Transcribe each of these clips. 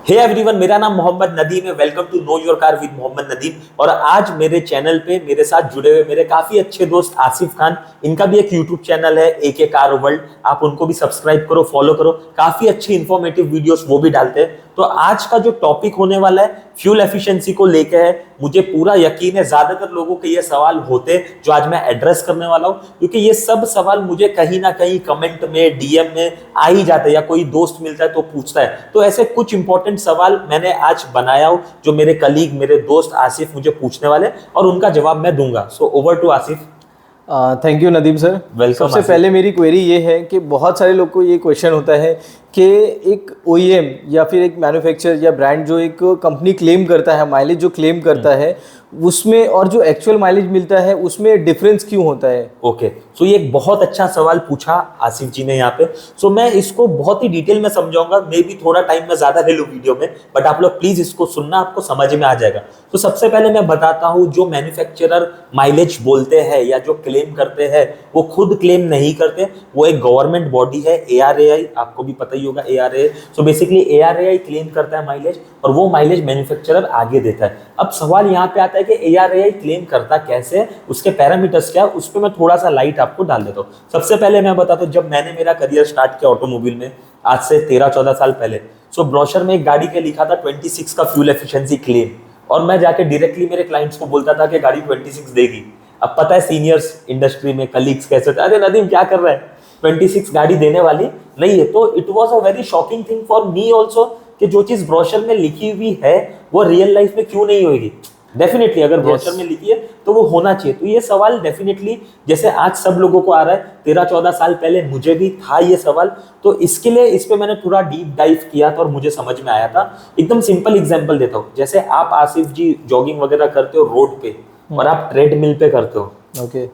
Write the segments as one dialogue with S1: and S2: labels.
S1: Hey everyone, मेरा नाम मोहम्मद नदीम है। Welcome to know your car with Mohammad Nadeem. और आज मेरे चैनल पे मेरे साथ जुड़े हुए मेरे काफी अच्छे दोस्त आसिफ खान, इनका भी एक यूट्यूब चैनल है एके कार वर्ल्ड, आप उनको भी सब्सक्राइब करो, फॉलो करो, काफी अच्छी इंफॉर्मेटिव वीडियोस वो भी डालते हैं। तो आज का जो टॉपिक होने वाला है फ्यूल एफिशिएंसी को लेके है। मुझे पूरा यकीन है ज्यादातर लोगों के ये सवाल होते हैं जो आज मैं एड्रेस करने वाला हूं, क्योंकि ये सब सवाल मुझे कहीं ना कहीं कमेंट में, डीएम में आ ही जाते हैं या कोई दोस्त मिलता है तो पूछता है। तो ऐसे कुछ इंपॉर्टेंट सवाल मैंने आज बनाया हूं जो मेरे कलीग, मेरे दोस्त आसिफ मुझे पूछने वाले, और उनका जवाब मैं दूंगा। So over to Asif.
S2: Thank you Nadeem sir.
S1: Welcome.
S2: सबसे पहले मेरी क्वेरी ये है कि बहुत सारे लोग को ये क्वेश्चन होता है कि एक ओईएम या फिर एक मैन्युफैक्चरर या ब्रांड जो एक कंपनी क्लेम करता है, माइलेज जो क्लेम करता है, उसमें और जो एक्चुअल माइलेज मिलता है उसमें डिफरेंस क्यों होता है?
S1: ओके, सो ये एक बहुत अच्छा सवाल पूछा आसिफ जी ने यहाँ पे। सो मैं इसको बहुत ही डिटेल में समझाऊंगा, मे भी थोड़ा टाइम में ज्यादा ले लूं वीडियो में, बट आप लोग प्लीज इसको सुनना, आपको समझ में आ जाएगा। तो सबसे पहले मैं बताता हूँ, जो मैन्युफैक्चरर माइलेज बोलते हैं या जो क्लेम करते हैं वो खुद क्लेम नहीं करते, वो एक गवर्नमेंट बॉडी है ARAI, आपको भी पता ही होगा ARAI। So basically ARAI claim करता है माइलेज, और वो माइलेज मैन्युफैक्चरर आगे देता है। अब सवाल यहाँ पे आता है कि ARAI क्लेम करता कैसे, उसके पैरामीटर्स क्या, उस पर मैं थोड़ा सा लाइट आपको डाल देता हूँ। सबसे पहले मैं बताता हूँ, जब मैंने मेरा करियर स्टार्ट किया ऑटोमोबाइल में आज से 13-14 साल पहले, सो ब्रोशर में एक गाड़ी के लिखा था 26 का फ्यूल एफिशिएंसी क्लेम, और मैं जाके डायरेक्टली मेरे क्लाइंट्स को बोलता था कि गाड़ी 26 देगी। अब पता है सीनियर्स इंडस्ट्री में कलीग्स कैसे थे, अरे नदीम क्या कर रहा है, 26 गाड़ी देने वाली नहीं है। तो it was a very shocking thing for me also कि जो चीज ब्रोशर में लिखी हुई है वो रियल लाइफ में क्यों नहीं होगी। डेफिनेटली अगर ब्रोशर में लिखी है तो वो होना चाहिए। तो ये सवाल डेफिनेटली जैसे आज सब लोगों को आ रहा है, 13-14 साल पहले मुझे भी था ये सवाल। तो इसके लिए इस पे मैंने पूरा डीप डाइव किया था और मुझे समझ में आया था। एकदम सिंपल एग्जांपल देता हूँ, जैसे आप आसिफ जी जॉगिंग वगैरह करते हो रोड पे और आप ट्रेडमिल पे करते हो,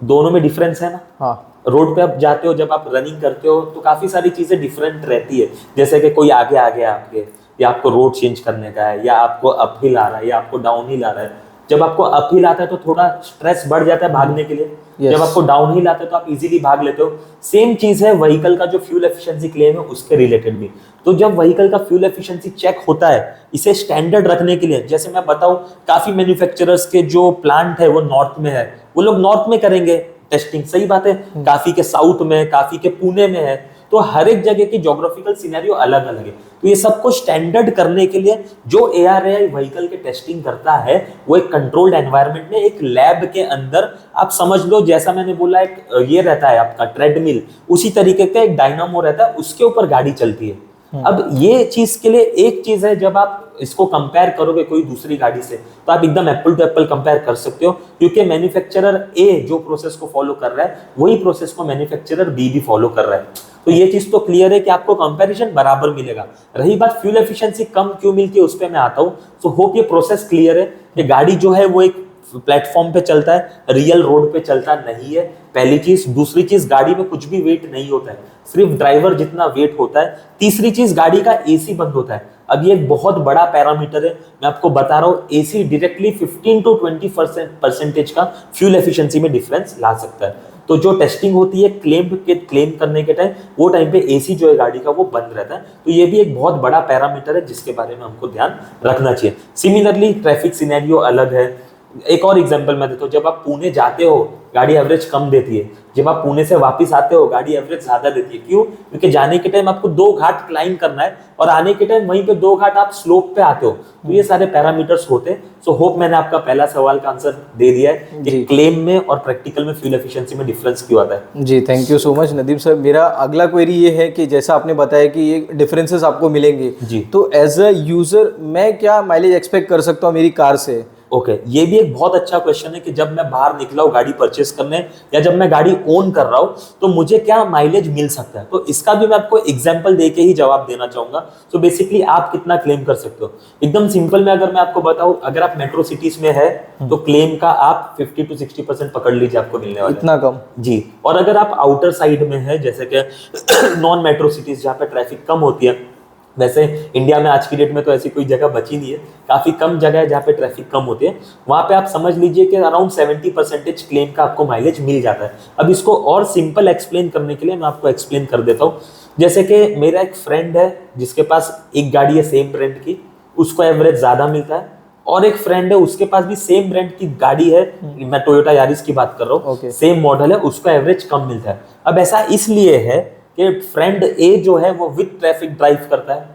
S1: दोनों में डिफरेंस है ना। हाँ, रोड पे आप जाते हो, जब आप रनिंग करते हो तो काफी सारी चीजें डिफरेंट रहती है, जैसे कि कोई आगे आ गया आपके, या आपको रोड चेंज करने का है, या आपको अपहिल आ रहा है, या आपको डाउनहिल आ रहा है। जब आपको अपहिल आता है तो थोड़ा स्ट्रेस बढ़ जाता है भागने के लिए। जब आपको डाउनहिल आता है तो आप इजीली भाग लेते हो। सेम चीज है व्हीकल का जो फ्यूल एफिशिएंसी क्लेम है उसके रिलेटेड भी। तो जब व्हीकल का फ्यूल एफिशिएंसी चेक होता है, इसे स्टैंडर्ड रखने के लिए, जैसे मैं बताऊं, काफी मैन्युफैक्चरर्स के जो प्लांट है वो नॉर्थ में है, वो लोग नॉर्थ में करेंगे टेस्टिंग, सही बात है। काफी के साउथ में, काफी के पुणे में है, तो हर एक जगह की ज्योग्राफिकल सिनेरियो अलग अलग है। तो ये सबको स्टैंडर्ड करने के लिए जो ARAI व्हीकल के टेस्टिंग करता है, वो एक कंट्रोल्ड एनवायरनमेंट में, एक लैब के अंदर, आप समझ लो जैसा मैंने बोला एक ये रहता है आपका ट्रेडमिल, उसी तरीके का एक डायनामो रहता है, उसके ऊपर गाड़ी चलती है। अब ये चीज के लिए एक चीज है, जब आप इसको कंपेयर करोगे कोई दूसरी गाड़ी से तो आप एकदम एप्पल टू एप्पल कंपेयर कर सकते हो, क्योंकि मैन्युफैक्चरर A जो प्रोसेस को फॉलो कर रहा है वही प्रोसेस को मैन्युफैक्चरर B भी फॉलो कर रहा है। तो ये चीज तो क्लियर है कि आपको कंपैरिजन बराबर मिलेगा। रही बात फ्यूल एफिशिएंसी कम क्यों मिलती है, उस पर मैं आता हूँ। सो होप ये प्रोसेस क्लियर है कि गाड़ी जो है वो एक प्लेटफॉर्म पे चलता है, रियल रोड पे चलता नहीं है, पहली चीज। दूसरी चीज, गाड़ी में कुछ भी वेट नहीं होता है, सिर्फ ड्राइवर जितना वेट होता है। तीसरी चीज, गाड़ी का AC बंद होता है। अब ये एक बहुत बड़ा पैरामीटर है, मैं आपको बता रहा हूँ, AC डायरेक्टली 15 to 20% का फ्यूल एफिशिएंसी में डिफरेंस ला सकता है। तो जो टेस्टिंग होती है क्लेम करने के टाइम, वो टाइम पे AC जो है गाड़ी का वो बंद रहता है। तो ये भी एक बहुत बड़ा पैरामीटर है जिसके बारे में हमको ध्यान रखना चाहिए। सिमिलरली ट्रैफिक सिनेरियो अलग है। एक और एग्जांपल मैं देता हूँ, जब आप पुणे जाते हो गाड़ी एवरेज कम देती है, जब आप पुणे से वापस आते हो गाड़ी एवरेज ज्यादा देती है। क्यों? क्योंकि जाने के टाइम आपको 2 घाट क्लाइंब करना है और आने के टाइम वहीं पे 2 घाट आप स्लोप पे आते हो। तो ये सारे पैरामीटर्स होते हैं। सो होप मैंने आपका पहला सवाल का आंसर दे दिया है कि क्लेम में और प्रैक्टिकल में फ्यूल एफिशिएंसी में डिफरेंस क्यों आता है।
S2: जी, thank you so much Nadeem sir. मेरा अगला क्वेरी ये है कि जैसा आपने बताया कि ये डिफरेंसेस आपको मिलेंगे जी, तो एज अ यूजर मैं क्या माइलेज एक्सपेक्ट कर सकता हूँ मेरी कार से?
S1: ओके, ये भी एक बहुत अच्छा क्वेश्चन है कि जब मैं बाहर निकला हूँ गाड़ी परचेस करने, या जब मैं गाड़ी ओन कर रहा हूँ, तो मुझे क्या माइलेज मिल सकता है। तो इसका भी मैं आपको एग्जांपल देके ही जवाब देना चाहूंगा। तो बेसिकली आप कितना क्लेम कर सकते हो, एकदम सिंपल में अगर मैं आपको बताऊं, अगर आप मेट्रो सिटीज में है तो क्लेम का आप 50 to 60% पकड़ लीजिए, आपको मिलने वाला है।
S2: इतना कम?
S1: जी। और अगर आप आउटर साइड में है, जैसे कि नॉन मेट्रो सिटीज जहाँ पे ट्रैफिक कम होती है, वैसे इंडिया में आज की डेट में तो ऐसी कोई जगह बची नहीं है, काफी कम जगह है जहाँ पे ट्रैफिक कम होती है, वहां पे आप समझ लीजिए कि अराउंड 70% क्लेम का आपको माइलेज मिल जाता है। अब इसको और सिंपल एक्सप्लेन करने के लिए मैं आपको एक्सप्लेन कर देता हूँ। जैसे कि मेरा एक फ्रेंड है जिसके पास एक गाड़ी है सेम ब्रांड की, उसको एवरेज ज्यादा मिलता है, और एक फ्रेंड है उसके पास भी सेम ब्रांड की गाड़ी है, मैं टोयोटा यारिस की बात कर रहा हूँ, सेम मॉडल है, उसको एवरेज कम मिलता है। अब ऐसा इसलिए है कि फ्रेंड ए जो है वो विद ट्रैफिक ड्राइव करता है,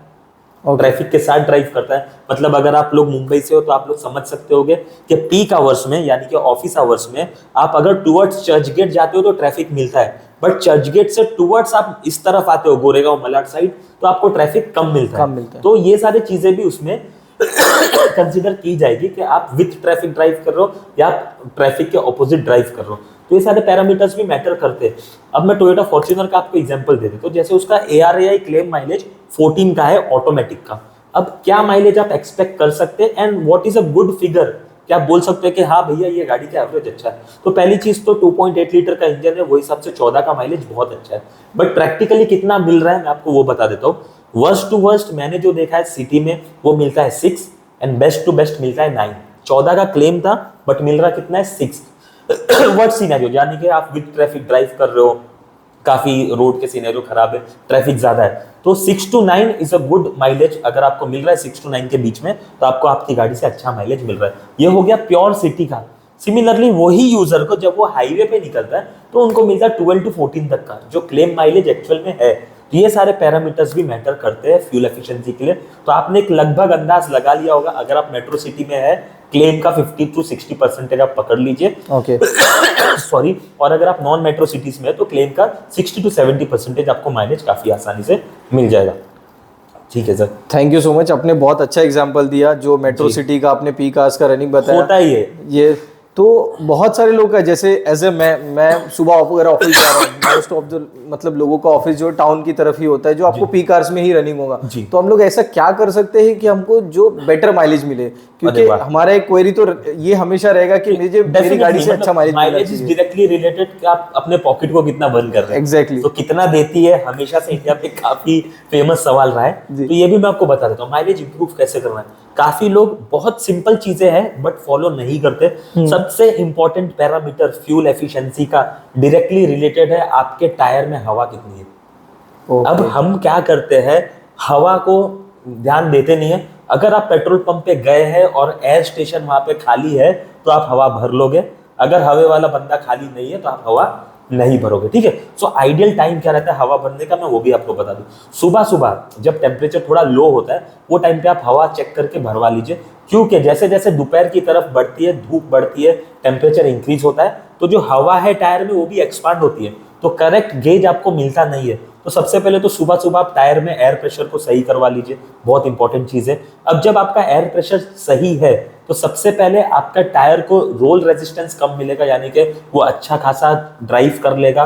S1: ट्रैफिक के साथ ड्राइव करता है। मतलब अगर आप लोग मुंबई से हो तो आप लोग समझ सकते होगे कि पीक आवर्स में यानी कि ऑफिस आवर्स में आप अगर टुवर्ड्स चर्च गेट जाते हो तो ट्रैफिक मिलता है, बट चर्च गेट से टुवर्ड्स आप इस तरफ आते हो गोरेगांव मलाड साइड तो आपको ट्रैफिक कम मिलता है। तो ये सारी चीजें भी उसमें कंसिडर की जाएगी कि आप विथ ट्रैफिक ड्राइव कर रहे हो या ट्रैफिक के ऑपोजिट ड्राइव कर रहे हो, तो ये सारे पैरामीटर्स भी मैटर करते हैं। अब मैं टोयोटा फॉर्च्यूनर का आपको एग्जांपल दे देता हूँ। जैसे उसका ARAI क्लेम माइलेज 14 का है ऑटोमेटिक का। अब क्या माइलेज आप एक्सपेक्ट कर सकते हैं and what is a good figure, क्या आप बोल सकते हैं कि हाँ भैया ये गाड़ी का एवरेज अच्छा है? तो पहली चीज तो 2.8 लीटर का इंजन है, वो हिसाब से 14 का माइलेज बहुत अच्छा है, बट प्रैक्टिकली कितना मिल रहा है मैं आपको वो बता देता हूँ। वर्स्ट टू वर्स्ट मैंने जो देखा है सिटी में वो मिलता है 6 एंड बेस्ट टू बेस्ट मिलता है 9। 14 का क्लेम था बट मिल रहा कितना है 6। व्हाट सिनेरियो, यानी कि आप विद ट्रैफिक ड्राइव कर रहे हो, काफी रोड के सिनेरियो खराब है, ट्रैफिक ज्यादा है, तो 6 to 9 is a good mileage. अगर आपको मिल रहा है 6 to 9 के बीच में तो आपको आपकी गाड़ी से अच्छा माइलेज मिल रहा है। ये हो गया प्योर सिटी का। सिमिलरली वही यूजर को जब वो हाईवे पे निकलता है तो उनको मिलता है 12 to 14 तक का जो क्लेम माइलेज एक्चुअल में है। तो ये सारे पैरामीटर्स भी मैटर करते हैं फ्यूल एफिशिएंसी के लिए। तो आपने एक लगभग अंदाज लगा लिया होगा, अगर आप मेट्रो सिटी में है क्लेम का 50 to 60% आप पकड़ लीजिए,
S2: ओके
S1: सॉरी, और अगर आप नॉन मेट्रो सिटीज में है तो क्लेम का 60 to 70% आपको माइलेज काफी आसानी से मिल जाएगा। ठीक है sir,
S2: thank you so much. आपने बहुत अच्छा एग्जांपल दिया, जो मेट्रो सिटी का आपने पीक आवर्स का रनिंग बताया।
S1: होता ही है
S2: ये तो बहुत सारे लोग का, जैसे एज ए मैं सुबह अगर ऑफिस जा रहा हूँ, मोस्ट ऑफ द मतलब लोगों का ऑफिस जो टाउन की तरफ ही होता है, जो आपको पीक आवर्स में ही रनिंग होगा, तो हम लोग ऐसा क्या कर सकते हैं कि हमको जो बेटर माइलेज मिले? क्योंकि हमारा एक क्वेरी तो ये हमेशा रहेगा कि मुझे मेरी गाड़ी से अच्छा
S1: माइलेज इज डायरेक्टली रिलेटेड कि आप अपने पॉकेट को कितना बर्न कर रहे हैं।
S2: एग्जैक्टली,
S1: तो कितना देती है हमेशा से इंडिया पे काफी फेमस सवाल रहा है, तो ये भी मैं आपको बता देता हूँ माइलेज इंप्रूव कैसे करना है। काफी लोग बहुत सिंपल चीजें हैं बट फॉलो नहीं करते। सबसे इंपॉर्टेंट पैरामीटर फ्यूल एफिशिएंसी का डायरेक्टली रिलेटेड है आपके टायर में हवा कितनी है। अब हम क्या करते हैं, हवा को ध्यान देते नहीं है। अगर आप पेट्रोल पंप पे गए हैं और एयर स्टेशन वहां पे खाली है तो आप हवा भर लोगे, अगर हवा वाला बंदा खाली नहीं है तो आप हवा नहीं भरोगे। ठीक है, सो आइडियल टाइम क्या रहता है हवा भरने का, मैं वो भी आपको बता दूं। सुबह सुबह जब टेम्परेचर थोड़ा लो होता है वो टाइम पे आप हवा चेक करके भरवा लीजिए, क्योंकि जैसे जैसे दोपहर की तरफ बढ़ती है, धूप बढ़ती है, टेम्परेचर इंक्रीज होता है, तो जो हवा है टायर में वो भी एक्सपांड होती है, तो करेक्ट गेज आपको मिलता नहीं है। तो सबसे पहले तो सुबह सुबह आप टायर में एयर प्रेशर को सही करवा लीजिए, बहुत इंपॉर्टेंट चीज है। अब जब आपका एयर प्रेशर सही है तो सबसे पहले आपका टायर को रोल रेजिस्टेंस कम मिलेगा, यानी कि वो अच्छा खासा ड्राइव कर लेगा,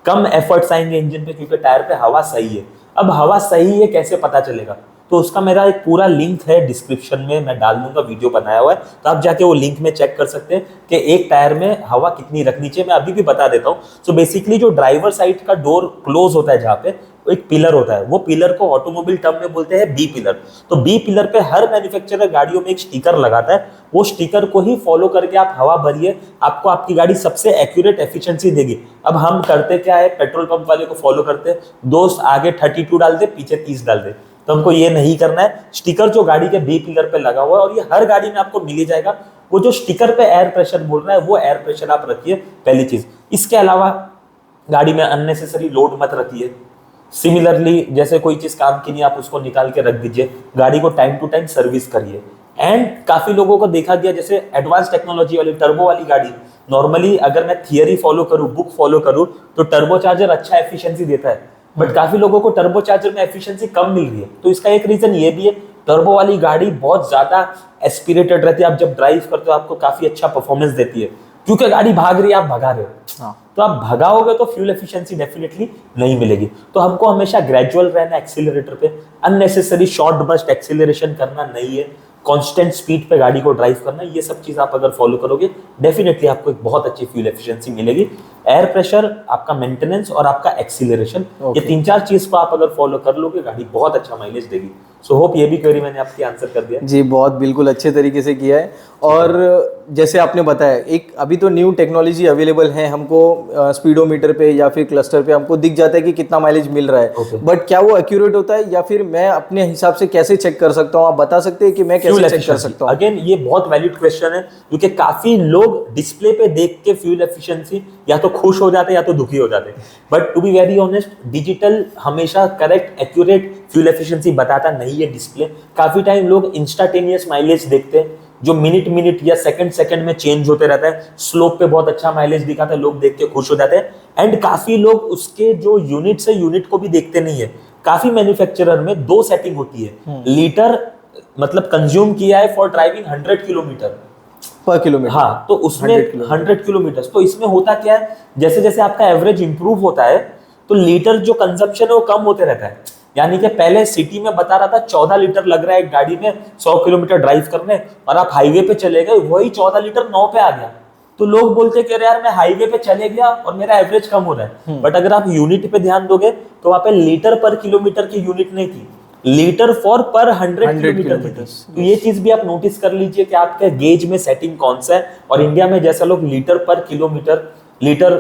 S1: कम एफर्ट्स आएंगे इंजन पे क्योंकि टायर पे हवा सही है। अब हवा सही है कैसे पता चलेगा, तो उसका मेरा एक पूरा लिंक है डिस्क्रिप्शन में, मैं डाल दूंगा, वीडियो बनाया हुआ है, तो आप जाके वो लिंक में चेक कर सकते हैं कि एक टायर में हवा कितनी रखनी चाहिए। मैं अभी भी बता देता हूँ। सो बेसिकली जो ड्राइवर साइड का डोर क्लोज होता है, जहाँ पे एक पिलर होता है, वो पिलर को ऑटोमोबाइल टर्म में बोलते हैं बी पिलर। तो बी पिलर पे हर मैन्युफैक्चरर गाड़ियों में एक स्टिकर लगाता है, वो स्टिकर को ही फॉलो करके आप हवा भरिए, आपको आपकी गाड़ी सबसे एक्यूरेट एफिशिएंसी देगी। अब हम करते क्या है, पेट्रोल पंप वाले को फॉलो करते हैं, दोस्त आगे 32 डाल दे, पीछे 30 डाल दे, तो हमको ये नहीं करना है। स्टिकर जो गाड़ी के बी पिलर पे लगा हुआ है और ये हर गाड़ी में आपको मिल ही जाएगा, वो जो स्टिकर पे एयर प्रेशर बोल रहा है वो एयर प्रेशर आप रखिए, पहली चीज। इसके अलावा गाड़ी में अननेसेसरी लोड मत रखिए। सिमिलरली जैसे कोई चीज काम की नहीं, आप उसको निकाल के रख दीजिए। गाड़ी को टाइम टू टाइम सर्विस करिए। एंड काफी लोगों को देखा गया, जैसे एडवांस टेक्नोलॉजी वाली टर्बो वाली गाड़ी, नॉर्मली अगर मैं थियरी फॉलो करूं, बुक फॉलो करूं, तो टर्बो चार्जर अच्छा एफिशिएंसी देता है, बट काफी लोगों को टर्बो चार्जर में एफिशिएंसी कम मिल रही है। तो इसका एक रीजन ये भी है, टर्बो वाली गाड़ी बहुत ज्यादा एस्पिरेटेड रहती है, आप जब ड्राइव करते हो आपको काफी अच्छा परफॉर्मेंस देती है, क्योंकि गाड़ी भाग रही है, आप भगा रहे हो। तो आप भगाओगे तो फ्यूल एफिशिएंसी डेफिनेटली नहीं मिलेगी। तो हमको हमेशा ग्रेजुअल रहना एक्सीलरेटर पे, अननेसेसरी शॉर्ट बर्स्ट एक्सीलरेशन करना नहीं है। कांस्टेंट स्पीड पे गाड़ी को ड्राइव करना, ये सब चीज आप अगर फॉलो करोगे डेफिनेटली आपको एक बहुत अच्छी फ्यूल एफिशिएंसी मिलेगी। एयर प्रेशर, आपका मेंटेनेंस और आपका एक्सीलरेशन, ये 3-4 चीज को आप अगर फॉलो कर लोगे गाड़ी बहुत अच्छा माइलेज देगी। सो होप ये भी क्वेरी मैंने आपकी आंसर कर दिया।
S2: जी बहुत बिल्कुल अच्छे तरीके से किया है। और जैसे आपने बताया, एक अभी तो न्यू टेक्नोलॉजी अवेलेबल है, हमको स्पीडोमीटर पे या फिर क्लस्टर पे हमको दिख जाता है कि कितना माइलेज मिल रहा है, बट क्या वो एक्यूरेट होता है या फिर मैं अपने हिसाब से कैसे चेक कर सकता हूँ? आप बता सकते हैं कि मैं कैसे चेक कर सकता हूँ?
S1: अगेन ये बहुत वैलिड क्वेश्चन है, क्योंकि काफी लोग डिस्प्ले पे देख के फ्यूल एफिशिएंसी या तो खुश हो जाते हैं या तो दुखी हो जाते हैं। But to be very honest, digital हमेशा करेक्ट एक्यूरेट फ्यूल एफिशिएंसी बताता नहीं है डिस्प्ले। काफी टाइम लोग इंस्टांटेनियस माइलेज देखते हैं जो मिनट या सेकंड में चेंज होते रहता है। स्लोप पे बहुत अच्छा माइलेज दिखाता है, लोग देख के खुश हो जाते हैं। एंड काफी लोग उसके जो यूनिट्स है यूनिट को भी देखते नहीं है। काफी मैन्युफैक्चरर में 2 सेटिंग होती है, लीटर मतलब कंज्यूम किया है फॉर ड्राइविंग 100 किलोमीटर
S2: पर किलोमीटर।
S1: हाँ, तो उसमें 100 किलोमीटर। तो इसमें होता क्या है, जैसे जैसे आपका एवरेज इंप्रूव होता है तो लीटर जो कंजम्पशन है वो कम होते रहता है। यानी कि पहले सिटी में बता रहा था 14 लीटर लग रहा है एक गाड़ी में 100 किलोमीटर ड्राइव करने, और आप हाईवे पे चले गए वही 14 लीटर 9 पे आ गया। तो लोग बोलते कि अरे यार मैं हाईवे पे चले गया और मेरा एवरेज कम हो रहा है। बट अगर आप यूनिट पे ध्यान दोगे तो वहां पे लीटर पर किलोमीटर की यूनिट नहीं थी, लीटर फॉर पर 100 किलोमीटर थी। तो ये चीज भी आप नोटिस कर लीजिए कि आपके गेज में सेटिंग कौन सा है। और इंडिया में जैसा लोग लीटर पर किलोमीटर, लीटर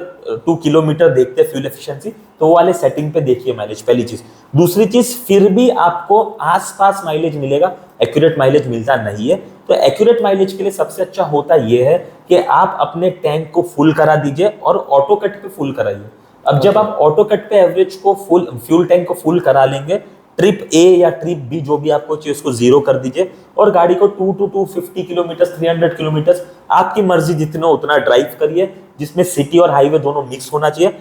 S1: टू किलोमीटर देखते हैं फ्यूल एफिशिएंसी, तो वो वाले सेटिंग पे देखिए माइलेज, पहली चीज। दूसरी चीज, फिर भी आपको आसपास माइलेज मिलेगा, एक्यूरेट माइलेज मिलता नहीं है। तो एक्यूरेट माइलेज के लिए सबसे अच्छा होता ये है कि आप अपने टैंक को फुल करा दीजिए और ऑटो कट पे फुल कराइए। अब जब आप ऑटो कट पे एवरेज को फुल, फ्यूल टैंक को फुल करा लेंगे, ट्रिप ए या ट्रिप बी जो भी आपको चाहिए उसको 0 कर दीजिए और गाड़ी को 250 किलोमीटर 300 किलोमीटर आपकी मर्जी जितना उतना ड्राइव करिए, जिसमें सिटी और हाईवे दोनों मिक्स होना चाहिए।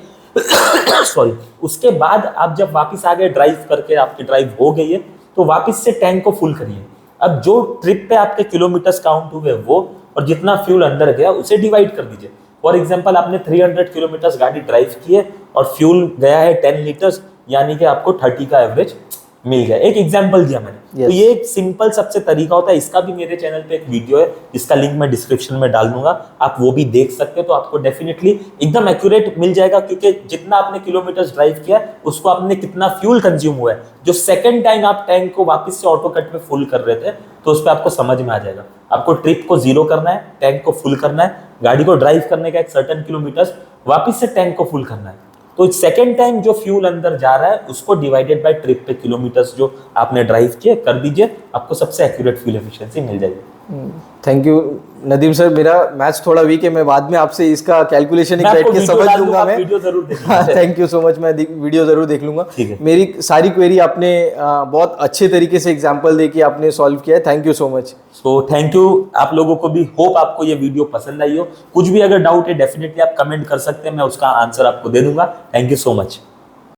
S1: सॉरी। उसके बाद आप जब वापस आ गए ड्राइव करके, आपकी ड्राइव हो गई है, तो वापस से टैंक को फुल करिए। अब जो ट्रिप पे आपके किलोमीटर्स काउंट हुए वो, और जितना फ्यूल अंदर गया उसे डिवाइड कर दीजिए। फॉर एग्जाम्पल आपने 300 किलोमीटर गाड़ी ड्राइव की है और फ्यूल गया है 10 लीटर्स, यानी कि आपको 30 का एवरेज मिल गया। एक एग्जांपल दिया मैंने। तो ये एक सिंपल सबसे तरीका होता है। इसका भी मेरे चैनल पे एक वीडियो है, इसका लिंक मैं डिस्क्रिप्शन में डाल दूंगा, आप वो भी देख सकते हो। तो आपको डेफिनेटली एकदम एक्यूरेट मिल जाएगा, क्योंकि जितना आपने किलोमीटर ड्राइव किया उसको आपने कितना फ्यूल कंज्यूम हुआ है। जो सेकंड टाइम आप टैंक को वापस से ऑटो कट में फुल कर रहे थे, तो उस पर आपको समझ में आ जाएगा। आपको ट्रिप को 0 करना है, टैंक को फुल करना है, गाड़ी को ड्राइव करने का एक सर्टेन किलोमीटर, वापस से टैंक को फुल करना है। तो सेकेंड टाइम जो फ्यूल अंदर जा रहा है उसको डिवाइडेड बाय ट्रिप पे किलोमीटर्स जो आपने ड्राइव किए कर दीजिए, आपको सबसे एक्यूरेट फ्यूल एफिशिएंसी मिल जाएगी।
S2: Thank you Nadeem sir. मेरा मैथ्स थोड़ा वीक है, मैं बाद में आपसे इसका कैलकुलेशन बैठ के समझ लूंगा। मैं
S1: वीडियो जरूर देखना।
S2: थैंक यू सो मच, मैं वीडियो जरूर देख लूंगा। मेरी सारी क्वेरी आपने बहुत अच्छे तरीके से एग्जांपल देके आपने सॉल्व किया है। Thank you so much.
S1: So thank you आप लोगों को भी। होप आपको ये वीडियो पसंद आई हो। कुछ भी अगर डाउट है डेफिनेटली आप कमेंट कर सकते हैं, मैं उसका आंसर आपको दे दूंगा। Thank you so much.